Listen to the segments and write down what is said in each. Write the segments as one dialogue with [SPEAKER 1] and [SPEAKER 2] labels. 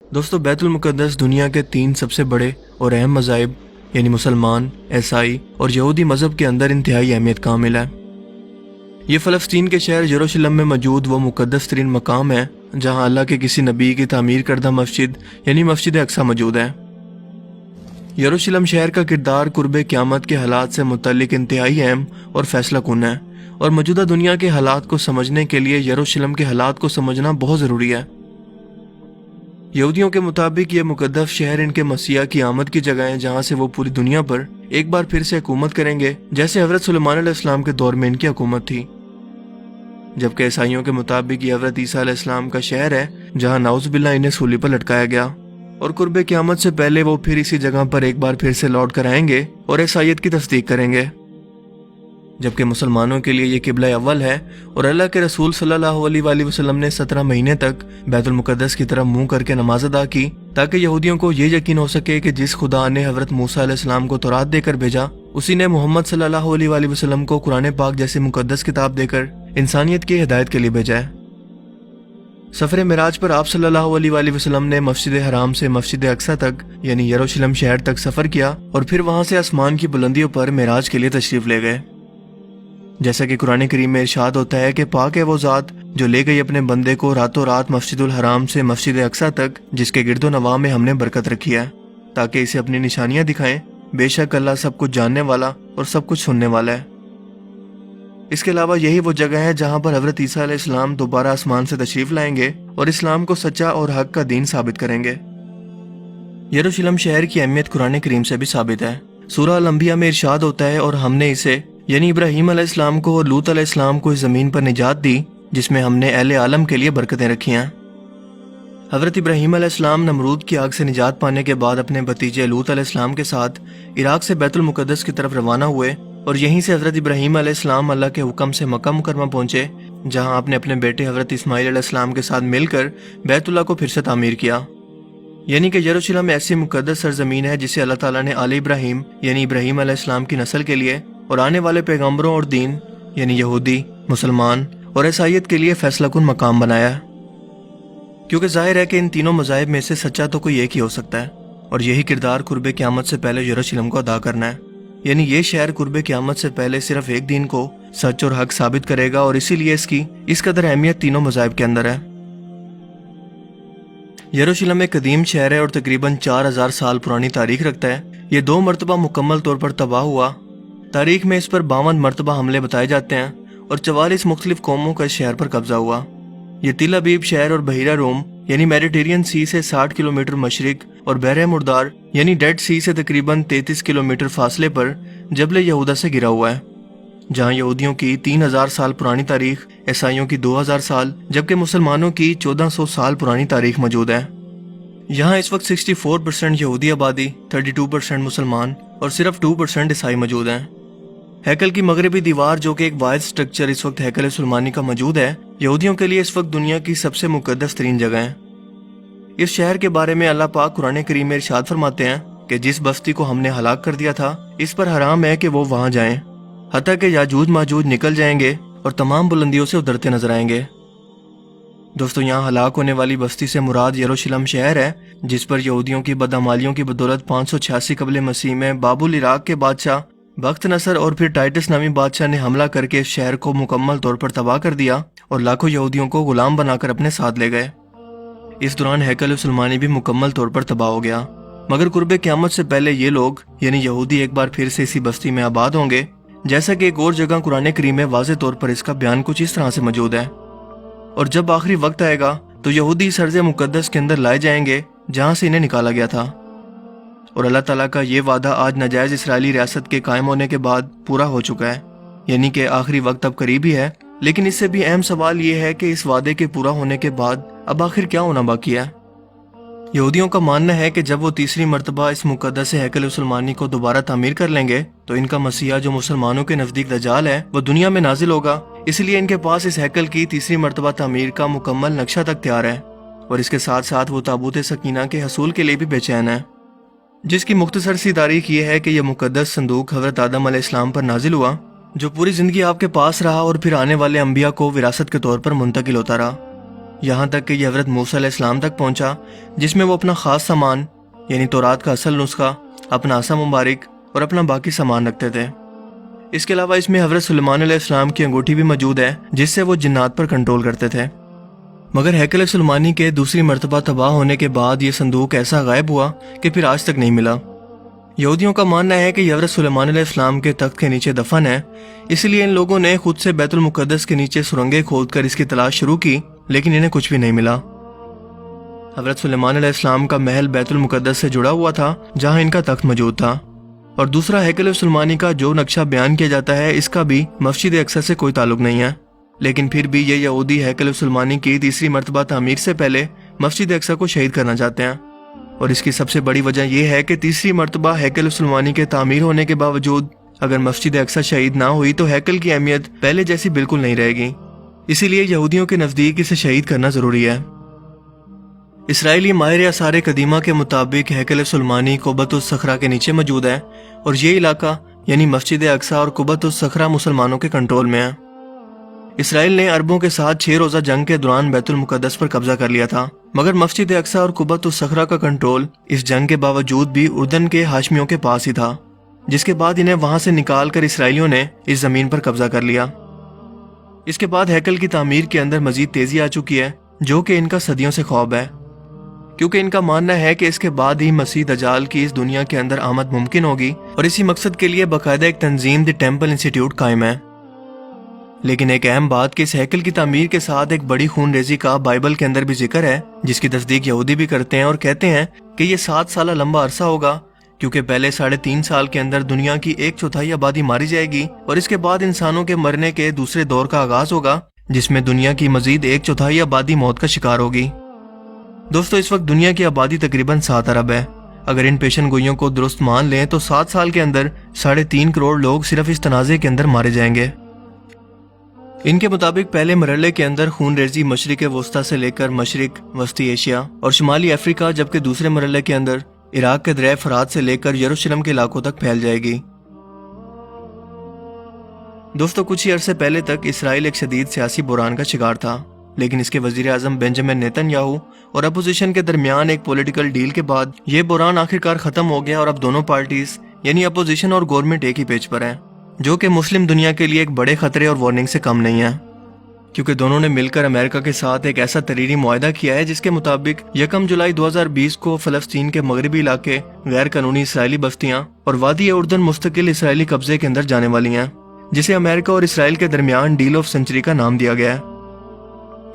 [SPEAKER 1] دوستو بیت المقدس دنیا کے 3 سب سے بڑے اور اہم مذاہب یعنی مسلمان، عیسائی اور یہودی مذہب کے اندر انتہائی اہمیت کا حامل ہے۔ یہ فلسطین کے شہر یروشلم میں موجود وہ مقدس ترین مقام ہے جہاں اللہ کے کسی نبی کی تعمیر کردہ مسجد یعنی مسجد اقصی موجود ہے۔ یروشلم شہر کا کردار قرب قیامت کے حالات سے متعلق انتہائی اہم اور فیصلہ کن ہے، اور موجودہ دنیا کے حالات کو سمجھنے کے لیے یروشلم کے حالات کو سمجھنا بہت ضروری ہے۔ یہودیوں کے مطابق یہ مقدس شہر ان کے مسیح کی آمد کی جگہ ہے جہاں سے وہ پوری دنیا پر ایک بار پھر سے حکومت کریں گے، جیسے حضرت سلیمان علیہ السلام کے دور میں ان کی حکومت تھی۔ جبکہ عیسائیوں کے مطابق یہ حضرت عیسیٰ علیہ السلام کا شہر ہے جہاں نعوذ باللہ انہیں سولی پر لٹکایا گیا، اور قرب قیامت سے پہلے وہ پھر اسی جگہ پر ایک بار پھر سے لوٹ کر آئیں گے اور عیسائیت کی تصدیق کریں گے۔ جبکہ مسلمانوں کے لیے یہ قبلہ اول ہے، اور اللہ کے رسول صلی اللہ علیہ وآلہ وسلم نے 17 مہینے تک بیت المقدس کی طرف منہ کر کے نماز ادا کی تاکہ یہودیوں کو یہ یقین ہو سکے کہ جس خدا نے حضرت موسیٰ علیہ السلام کو تورات دے کر بھیجا، اسی نے محمد صلی اللہ علیہ وآلہ وسلم کو قرآن پاک جیسی مقدس کتاب دے کر انسانیت کی ہدایت کے لیے بھیجا ہے۔ سفر معراج پر آپ صلی اللہ علیہ وآلہ وسلم نے مسجد حرام سے مسجد اقصی تک یعنی یروشلم شہر تک سفر کیا، اور پھر وہاں سے آسمان کی بلندیوں پر معراج کے لیے تشریف لے گئے۔ جیسا کہ قرآن کریم میں ارشاد ہوتا ہے کہ پاک ہے وہ ذات جو لے گئی اپنے بندے کو راتوں رات مسجد الحرام سے مسجد اقصی تک، جس کے گرد و نواح میں ہم نے برکت رکھی ہے تاکہ اسے اپنی نشانیاں دکھائیں۔ بے شک اللہ سب کچھ جاننے والا اور سب کچھ سننے والا ہے۔ اس کے علاوہ یہی وہ جگہ ہے جہاں پر حضرت عیسیٰ علیہ السلام دوبارہ آسمان سے تشریف لائیں گے اور اسلام کو سچا اور حق کا دین ثابت کریں گے۔ یروشلم شہر کی اہمیت قرآن کریم سے بھی ثابت ہے۔ سورہ الانبیاء میں ارشاد ہوتا ہے، اور ہم نے اسے یعنی ابراہیم علیہ السلام کو اور لوط علیہ السلام کو اس زمین پر نجات دی جس میں ہم نے اہل عالم کے لیے برکتیں رکھی ہیں۔ حضرت ابراہیم علیہ السلام نمرود کی آگ سے نجات پانے کے بعد اپنے بھتیجے لوط علیہ السلام کے ساتھ عراق سے بیت المقدس کی طرف روانہ ہوئے، اور یہیں سے حضرت ابراہیم علیہ السلام اللہ کے حکم سے مکہ مکرمہ پہنچے، جہاں آپ نے اپنے بیٹے حضرت اسماعیل علیہ السلام کے ساتھ مل کر بیت اللہ کو پھر سے تعمیر کیا۔ یعنی کہ یروشلم ایسی مقدس سرزمین ہے جسے اللہ تعالیٰ نے آل ابراہیم یعنی ابراہیم علیہ السلام کی نسل کے لیے اور آنے والے پیغمبروں اور دین یعنی یہودی، مسلمان اور عیسائیت کے لیے فیصلہ کن مقام بنایا ہے، کیونکہ ظاہر ہے کہ ان تینوں مذاہب میں سے سچا تو کوئی ایک ہی ہو سکتا ہے، اور یہی کردار قرب قیامت سے پہلے یروشلم کو ادا کرنا ہے۔ یعنی یہ شہر قرب قیامت سے پہلے صرف ایک دین کو سچ اور حق ثابت کرے گا، اور اسی لیے اس قدر اہمیت تینوں مذاہب کے اندر ہے۔ یروشلم ایک قدیم شہر ہے اور تقریباً 4000 سال پرانی تاریخ رکھتا ہے۔ یہ 2 مرتبہ مکمل طور پر تباہ ہوا۔ تاریخ میں اس پر 52 مرتبہ حملے بتائے جاتے ہیں، اور 44 مختلف قوموں کا اس شہر پر قبضہ ہوا۔ یہ تل ابیب شہر اور بحیرہ روم یعنی میڈیٹرین سی سے 60 کلومیٹر مشرق اور بحر مردار یعنی ڈیڈ سی سے تقریباً 33 کلومیٹر فاصلے پر جبل یہودا سے گرا ہوا ہے، جہاں یہودیوں کی 3000 سال پرانی تاریخ، عیسائیوں کی 2000 سال جبکہ مسلمانوں کی 1400 سال پرانی تاریخ موجود ہے۔ یہاں اس وقت 64% یہودی آبادی، 32% مسلمان اور صرف 2% عیسائی موجود ہیں۔ ہیکل کی مغربی دیوار جو کہ ایک واحد سٹرکچر اس وقت ہیکل سلیمانی کا موجود ہے، یہودیوں کے لیے اس وقت دنیا کی سب سے مقدس ترین جگہ ہے۔ اس شہر کے بارے میں اللہ پاک قرآن کریم میں ارشاد فرماتے ہیں کہ جس بستی کو ہم نے ہلاک کر دیا تھا اس پر حرام ہے کہ وہ وہاں جائیں، حتیٰ کہ یاجوج ماجوج نکل جائیں گے اور تمام بلندیوں سے اترتے نظر آئیں گے۔ دوستو، یہاں ہلاک ہونے والی بستی سے مراد یروشلم شہر ہے، جس پر یہودیوں کی بدعمالیوں کی بدولت 586 قبل مسیح میں بابل عراق کے بادشاہ بخت نصر اور پھر ٹائٹس نامی بادشاہ نے حملہ کر کے اس شہر کو مکمل طور پر تباہ کر دیا اور لاکھوں یہودیوں کو غلام بنا کر اپنے ساتھ لے گئے۔ اس دوران ہیکل سلیمانی بھی مکمل طور پر تباہ ہو گیا، مگر قرب قیامت سے پہلے یہ لوگ یعنی یہودی ایک بار پھر سے اسی بستی میں آباد ہوں گے، جیسا کہ ایک اور جگہ قرآن کریم میں واضح طور پر اس کا بیان کچھ اس طرح سے موجود ہے۔ اور جب آخری وقت آئے گا تو یہودی اس ارض مقدس کے اندر لائے جائیں گے جہاں سے انہیں نکالا گیا تھا، اور اللہ تعالیٰ کا یہ وعدہ آج ناجائز اسرائیلی ریاست کے قائم ہونے کے بعد پورا ہو چکا ہے، یعنی کہ آخری وقت اب قریب ہی ہے۔ لیکن اس سے بھی اہم سوال یہ ہے کہ اس وعدے کے پورا ہونے کے بعد اب آخر کیا ہونا باقی ہے؟ یہودیوں کا ماننا ہے کہ جب وہ تیسری مرتبہ اس مقدس ہیکل سلیمانی کو دوبارہ تعمیر کر لیں گے تو ان کا مسیحا جو مسلمانوں کے نزدیک دجال ہے وہ دنیا میں نازل ہوگا، اس لیے ان کے پاس اس ہیکل کی تیسری مرتبہ تعمیر کا مکمل نقشہ تک تیار ہے، اور اس کے ساتھ ساتھ وہ تابوت سکینہ کے حصول کے لیے بھی بے چین ہے، جس کی مختصر سی تاریخ یہ ہے کہ یہ مقدس صندوق حضرت آدم علیہ السلام پر نازل ہوا، جو پوری زندگی آپ کے پاس رہا اور پھر آنے والے انبیاء کو وراثت کے طور پر منتقل ہوتا رہا۔ یہاں تک کہ یہ حضرت موسیٰ علیہ السلام تک پہنچا، جس میں وہ اپنا خاص سامان یعنی تورات کا اصل نسخہ، اپنا عصا مبارک اور اپنا باقی سامان رکھتے تھے۔ اس کے علاوہ اس میں حضرت سلیمان علیہ السلام کی انگوٹھی بھی موجود ہے، جس سے وہ جنات پر کنٹرول کرتے تھے۔ مگر ہیکل سلیمانی کے دوسری مرتبہ تباہ ہونے کے بعد یہ صندوق ایسا غائب ہوا کہ پھر آج تک نہیں ملا۔ یہودیوں کا ماننا ہے کہ یہ حضرت سلیمان علیہ السلام کے تخت کے نیچے دفن ہے، اس لیے ان لوگوں نے خود سے بیت المقدس کے نیچے سرنگیں کھود کر اس کی تلاش شروع کی، لیکن انہیں کچھ بھی نہیں ملا۔ حضرت سلیمان علیہ السلام کا محل بیت المقدس سے جڑا ہوا تھا، جہاں ان کا تخت موجود تھا، اور دوسرا ہیکل سلیمانی کا جو نقشہ بیان کیا جاتا ہے، اس کا بھی مسجد اقصی سے کوئی تعلق نہیں ہے۔ لیکن پھر بھی یہ یہودی ہیکل سلیمانی کی تیسری مرتبہ تعمیر سے پہلے مسجد اقصی کو شہید کرنا چاہتے ہیں، اور اس کی سب سے بڑی وجہ یہ ہے کہ تیسری مرتبہ ہیکل سلیمانی کے تعمیر ہونے کے باوجود اگر مسجد اقصی شہید نہ ہوئی تو ہیکل کی اہمیت پہلے جیسی بالکل نہیں رہے گی، اسی لیے یہودیوں کے نزدیک اسے شہید کرنا ضروری ہے۔ اسرائیلی ماہر آثار قدیمہ کے مطابق ہیکل سلیمانی قبۃ الصخرہ کے نیچے موجود ہے، اور یہ علاقہ یعنی مسجد اقصی اور قبۃ الصخرہ مسلمانوں کے کنٹرول میں ہے۔ اسرائیل نے عربوں کے ساتھ 6 روزہ جنگ کے دوران بیت المقدس پر قبضہ کر لیا تھا، مگر مسجد اقصی اور قبۃ الصخرہ کا کنٹرول اس جنگ کے باوجود بھی اردن کے ہاشمیوں کے پاس ہی تھا، جس کے بعد انہیں وہاں سے نکال کر اسرائیلیوں نے اس زمین پر قبضہ کر لیا۔ اس کے بعد ہیکل کی تعمیر کے اندر مزید تیزی آ چکی ہے، جو کہ ان کا صدیوں سے خواب ہے، کیونکہ ان کا ماننا ہے کہ اس کے بعد ہی مسیح دجال کی اس دنیا کے اندر آمد ممکن ہوگی، اور اسی مقصد کے لیے باقاعدہ ایک تنظیم دی ٹیمپل انسٹیٹیوٹ قائم ہے۔ لیکن ایک اہم بات کہ اس ہیکل کی تعمیر کے ساتھ ایک بڑی خون ریزی کا بائبل کے اندر بھی ذکر ہے، جس کی تصدیق یہودی بھی کرتے ہیں اور کہتے ہیں کہ یہ 7 سالہ لمبا عرصہ ہوگا، کیونکہ پہلے 3.5 سال کے اندر دنیا کی 1/4 آبادی ماری جائے گی، اور اس کے بعد انسانوں کے مرنے کے دوسرے دور کا آغاز ہوگا، جس میں دنیا کی مزید 1/4 آبادی موت کا شکار ہوگی۔ دوستو، اس وقت دنیا کی آبادی تقریباً 7 ارب ہے۔ اگر ان پیشن گوئیوں کو درست مان لیں تو 7 سال کے اندر 3.5 کروڑ لوگ صرف اس تنازع کے اندر مارے جائیں گے۔ ان کے مطابق پہلے مرحلے کے اندر خون ریزی مشرق وسطی سے لے کر مشرق وسطی ایشیا اور شمالی افریقہ، جبکہ دوسرے مرحلے کے اندر عراق کے دریائے فرات سے لے کر یروشلم کے علاقوں تک پھیل جائے گی۔ دوستو، کچھ ہی عرصے پہلے تک اسرائیل ایک شدید سیاسی بحران کا شکار تھا، لیکن اس کے وزیر اعظم بنجامن نیتن یاہو اور اپوزیشن کے درمیان ایک پولیٹیکل ڈیل کے بعد یہ بحران آخرکار ختم ہو گیا، اور اب دونوں پارٹیز یعنی اپوزیشن اور گورنمنٹ ایک ہی پیج پر ہیں، جو کہ مسلم دنیا کے لیے ایک بڑے خطرے اور وارننگ سے کم نہیں ہے، کیونکہ دونوں نے مل کر امریکہ کے ساتھ ایک ایسا تحریری معاہدہ کیا ہے جس کے مطابق 1 جولائی 2020 کو فلسطین کے مغربی علاقے غیر قانونی اسرائیلی بستیاں اور وادی اردن مستقل اسرائیلی قبضے کے اندر جانے والی ہیں، جسے امریکہ اور اسرائیل کے درمیان ڈیل آف سینچری کا نام دیا گیا ہے۔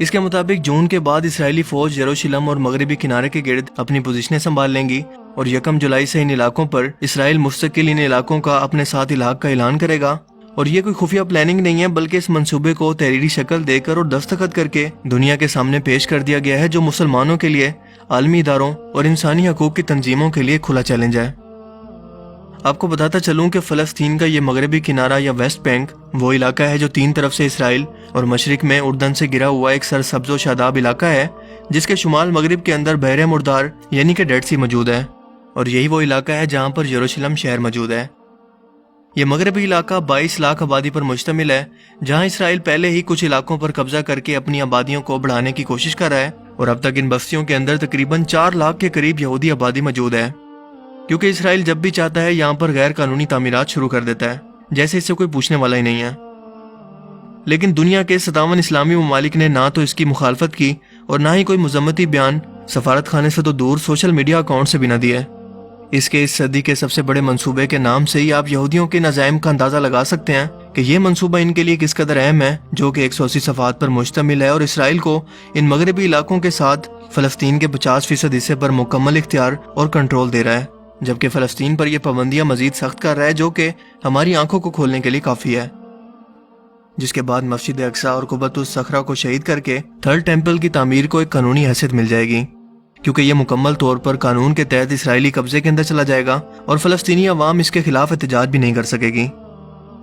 [SPEAKER 1] اس کے مطابق جون کے بعد اسرائیلی فوج یروشلم اور مغربی کنارے کے گرد اپنی پوزیشنیں سنبھال لیں گی، اور 1 جولائی سے ان علاقوں پر اسرائیل مستقل ان علاقوں کا اپنے ساتھ الحاق کا اعلان کرے گا، اور یہ کوئی خفیہ پلاننگ نہیں ہے، بلکہ اس منصوبے کو تحریری شکل دے کر اور دستخط کر کے دنیا کے سامنے پیش کر دیا گیا ہے، جو مسلمانوں کے لیے، عالمی اداروں اور انسانی حقوق کی تنظیموں کے لیے کھلا چیلنج ہے۔ آپ کو بتاتا چلوں کہ فلسطین کا یہ مغربی کنارہ یا ویسٹ بینک وہ علاقہ ہے جو 3 طرف سے اسرائیل اور مشرق میں اردن سے گرا ہوا ایک سرسبز و شاداب علاقہ ہے، جس کے شمال مغرب کے اندر بحر مردار یعنی کہ ڈیڈ سی موجود ہے، اور یہی وہ علاقہ ہے جہاں پر یروشلم شہر موجود ہے۔ یہ مغربی علاقہ 22 لاکھ آبادی پر مشتمل ہے، جہاں اسرائیل پہلے ہی کچھ علاقوں پر قبضہ کر کے اپنی آبادیوں کو بڑھانے کی کوشش کر رہا ہے، اور اب تک ان بستیوں کے اندر تقریباً 4 لاکھ کے قریب یہودی آبادی موجود ہے، کیونکہ اسرائیل جب بھی چاہتا ہے یہاں پر غیر قانونی تعمیرات شروع کر دیتا ہے، جیسے اس سے کوئی پوچھنے والا ہی نہیں ہے۔ لیکن دنیا کے 57 اسلامی ممالک نے نہ تو اس کی مخالفت کی اور نہ ہی کوئی مذمتی بیان، سفارت خانے سے تو دور سوشل میڈیا اکاؤنٹ سے بھی نہ دیے۔ اس صدی کے سب سے بڑے منصوبے کے نام سے ہی آپ یہودیوں کے نظائم کا اندازہ لگا سکتے ہیں کہ یہ منصوبہ ان کے لیے کس قدر اہم ہے، جو کہ 180 صفحات پر مشتمل ہے، اور اسرائیل کو ان مغربی علاقوں کے ساتھ فلسطین کے 50% حصے پر مکمل اختیار اور کنٹرول دے رہا ہے، جبکہ فلسطین پر یہ پابندیاں مزید سخت کر رہا ہے، جو کہ ہماری آنکھوں کو کھولنے کے لیے کافی ہے۔ جس کے بعد مسجد اقصی اور قبۃ الصخرہ کو شہید کر کے تھرڈ ٹیمپل کی تعمیر کو ایک قانونی حیثیت مل جائے گی، کیونکہ یہ مکمل طور پر قانون کے تحت اسرائیلی قبضے کے اندر چلا جائے گا، اور فلسطینی عوام اس کے خلاف احتجاج بھی نہیں کر سکے گی۔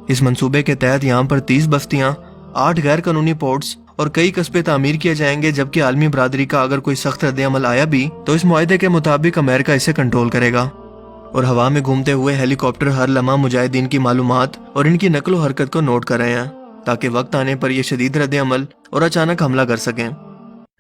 [SPEAKER 1] اس منصوبے کے تحت یہاں پر 30 بستیاں، 8 غیر قانونی پورٹس اور کئی قصبے تعمیر کیے جائیں گے، جبکہ عالمی برادری کا اگر کوئی سخت رد عمل آیا بھی تو اس معاہدے کے مطابق امریکہ اسے کنٹرول کرے گا، اور ہوا میں گھومتے ہوئے ہیلی کاپٹر ہر لمحہ مجاہدین کی معلومات اور ان کی نقل و حرکت کو نوٹ کر رہے ہیں، تاکہ وقت آنے پر یہ شدید رد عمل اور اچانک حملہ کر سکیں۔